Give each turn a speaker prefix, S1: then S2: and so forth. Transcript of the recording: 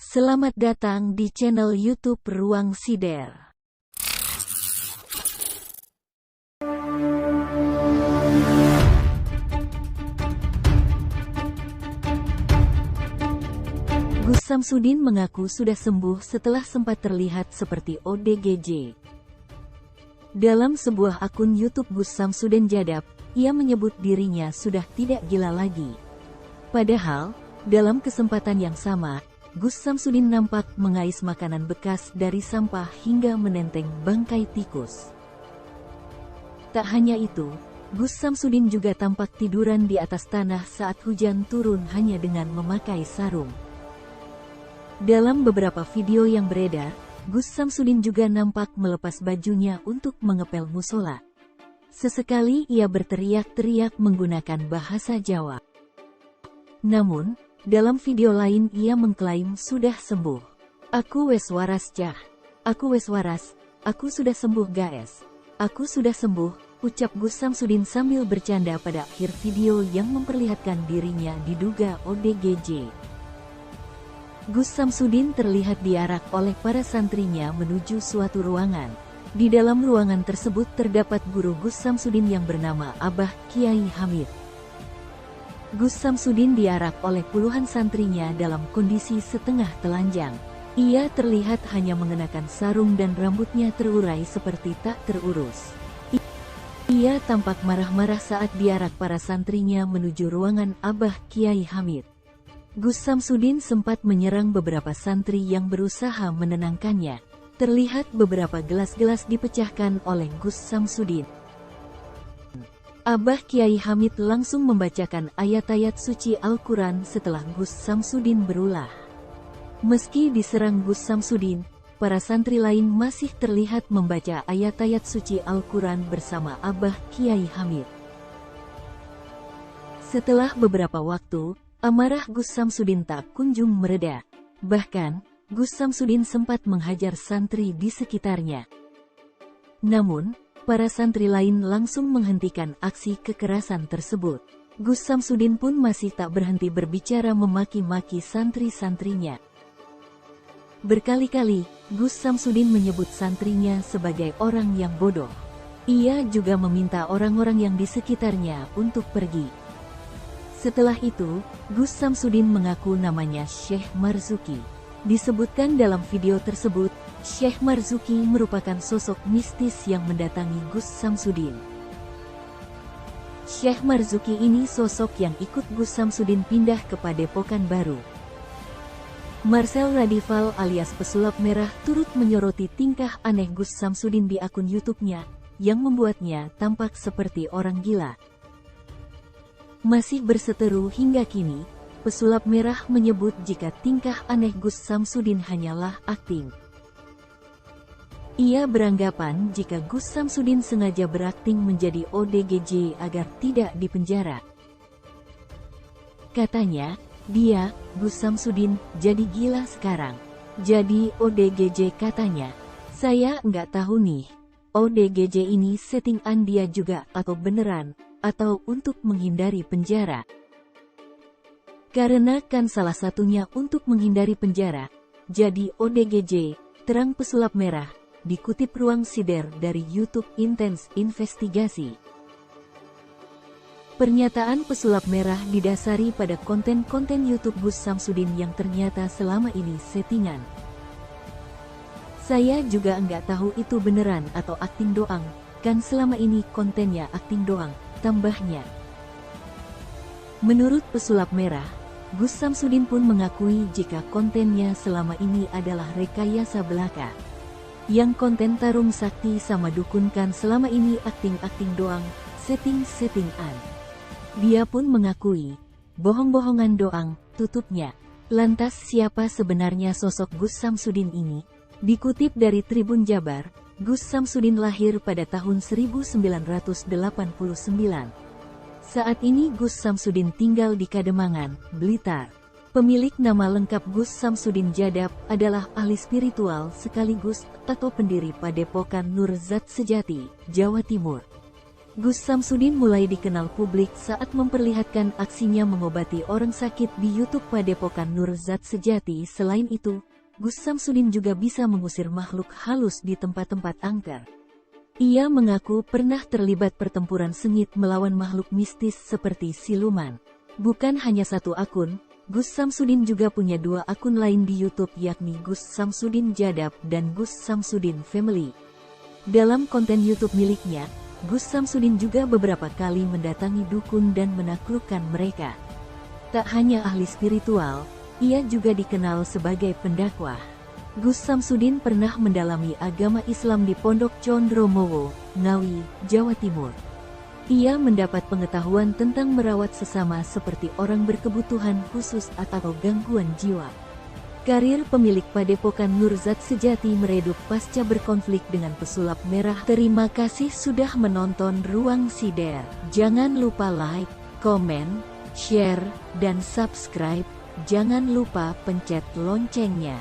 S1: Selamat datang di channel YouTube Ruang Sider. Gus Samsudin mengaku sudah sembuh setelah sempat terlihat seperti ODGJ. Dalam sebuah akun YouTube Gus Samsudin Jadab, ia menyebut dirinya sudah tidak gila lagi. Padahal, dalam kesempatan yang sama, Gus Samsudin nampak mengais makanan bekas dari sampah hingga menenteng bangkai tikus. Tak hanya itu, Gus Samsudin juga tampak tiduran di atas tanah saat hujan turun hanya dengan memakai sarung. Dalam beberapa video yang beredar, Gus Samsudin juga nampak melepas bajunya untuk mengepel musola. Sesekali ia berteriak-teriak menggunakan bahasa Jawa. Namun, dalam video lain ia mengklaim sudah sembuh. Aku wes waras cah. Aku wes waras. Aku sudah sembuh guys. Aku sudah sembuh, ucap Gus Samsudin sambil bercanda pada akhir video yang memperlihatkan dirinya diduga ODGJ. Gus Samsudin terlihat diarak oleh para santrinya menuju suatu ruangan. Di dalam ruangan tersebut terdapat guru Gus Samsudin yang bernama Abah Kiai Hamid. Gus Samsudin diarak oleh puluhan santrinya dalam kondisi setengah telanjang. Ia terlihat hanya mengenakan sarung dan rambutnya terurai seperti tak terurus. Ia tampak marah-marah saat diarak para santrinya menuju ruangan Abah Kiai Hamid. Gus Samsudin sempat menyerang beberapa santri yang berusaha menenangkannya. Terlihat beberapa gelas-gelas dipecahkan oleh Gus Samsudin. Abah Kiai Hamid langsung membacakan ayat-ayat suci Al-Quran setelah Gus Samsudin berulah. Meski diserang Gus Samsudin, para santri lain masih terlihat membaca ayat-ayat suci Al-Quran bersama Abah Kiai Hamid. Setelah beberapa waktu, amarah Gus Samsudin tak kunjung mereda. Bahkan, Gus Samsudin sempat menghajar santri di sekitarnya. Namun, para santri lain langsung menghentikan aksi kekerasan tersebut. Gus Samsudin pun masih tak berhenti berbicara memaki-maki santri-santrinya. Berkali-kali, Gus Samsudin menyebut santrinya sebagai orang yang bodoh. Ia juga meminta orang-orang yang di sekitarnya untuk pergi. Setelah itu, Gus Samsudin mengaku namanya Syekh Marzuki. Disebutkan dalam video tersebut, Syekh Marzuki merupakan sosok mistis yang mendatangi Gus Samsudin. Syekh Marzuki ini sosok yang ikut Gus Samsudin pindah ke Padepokan Baru. Marcel Radival alias Pesulap Merah turut menyoroti tingkah aneh Gus Samsudin di akun YouTube-nya, yang membuatnya tampak seperti orang gila. Masih berseteru hingga kini, Pesulap Merah menyebut jika tingkah aneh Gus Samsudin hanyalah akting. Ia beranggapan jika Gus Samsudin sengaja berakting menjadi ODGJ agar tidak dipenjara. Katanya, dia, Gus Samsudin, jadi gila sekarang. Jadi ODGJ katanya. Saya nggak tahu nih, ODGJ ini settingan dia juga atau beneran, atau untuk menghindari penjara. Karena kan salah satunya untuk menghindari penjara, jadi ODGJ, terang Pesulap Merah. Dikutip Ruang Sider dari YouTube Intense Investigasi. Pernyataan Pesulap Merah didasari pada konten-konten YouTube Gus Samsudin yang ternyata selama ini settingan. Saya juga nggak tahu itu beneran atau akting doang, kan selama ini kontennya akting doang, tambahnya. Menurut Pesulap Merah, Gus Samsudin pun mengakui jika kontennya selama ini adalah rekayasa belaka. Yang konten Tarung Sakti sama Dukun kan selama ini akting-akting doang, setting-settingan. Dia pun mengakui, bohong-bohongan doang, tutupnya. Lantas siapa sebenarnya sosok Gus Samsudin ini? Dikutip dari Tribun Jabar, Gus Samsudin lahir pada tahun 1989. Saat ini Gus Samsudin tinggal di Kademangan, Blitar. Pemilik nama lengkap Gus Samsudin Jadab adalah ahli spiritual sekaligus atau pendiri Padepokan Nur Zat Sejati, Jawa Timur. Gus Samsudin mulai dikenal publik saat memperlihatkan aksinya mengobati orang sakit di YouTube Padepokan Nur Zat Sejati. Selain itu, Gus Samsudin juga bisa mengusir makhluk halus di tempat-tempat angker. Ia mengaku pernah terlibat pertempuran sengit melawan makhluk mistis seperti siluman. Bukan hanya satu akun, Gus Samsudin juga punya 2 akun lain di YouTube, yakni Gus Samsudin Jadab dan Gus Samsudin Family. Dalam konten YouTube miliknya, Gus Samsudin juga beberapa kali mendatangi dukun dan menaklukkan mereka. Tak hanya ahli spiritual, ia juga dikenal sebagai pendakwah. Gus Samsudin pernah mendalami agama Islam di Pondok Condromowo, Ngawi, Jawa Timur. Ia mendapat pengetahuan tentang merawat sesama seperti orang berkebutuhan khusus atau gangguan jiwa. Karir pemilik Padepokan Nur Zat Sejati meredup pasca berkonflik dengan pesulap merah. Terima kasih sudah menonton Ruang Sider. Jangan lupa like, komen, share, dan subscribe. Jangan lupa pencet loncengnya.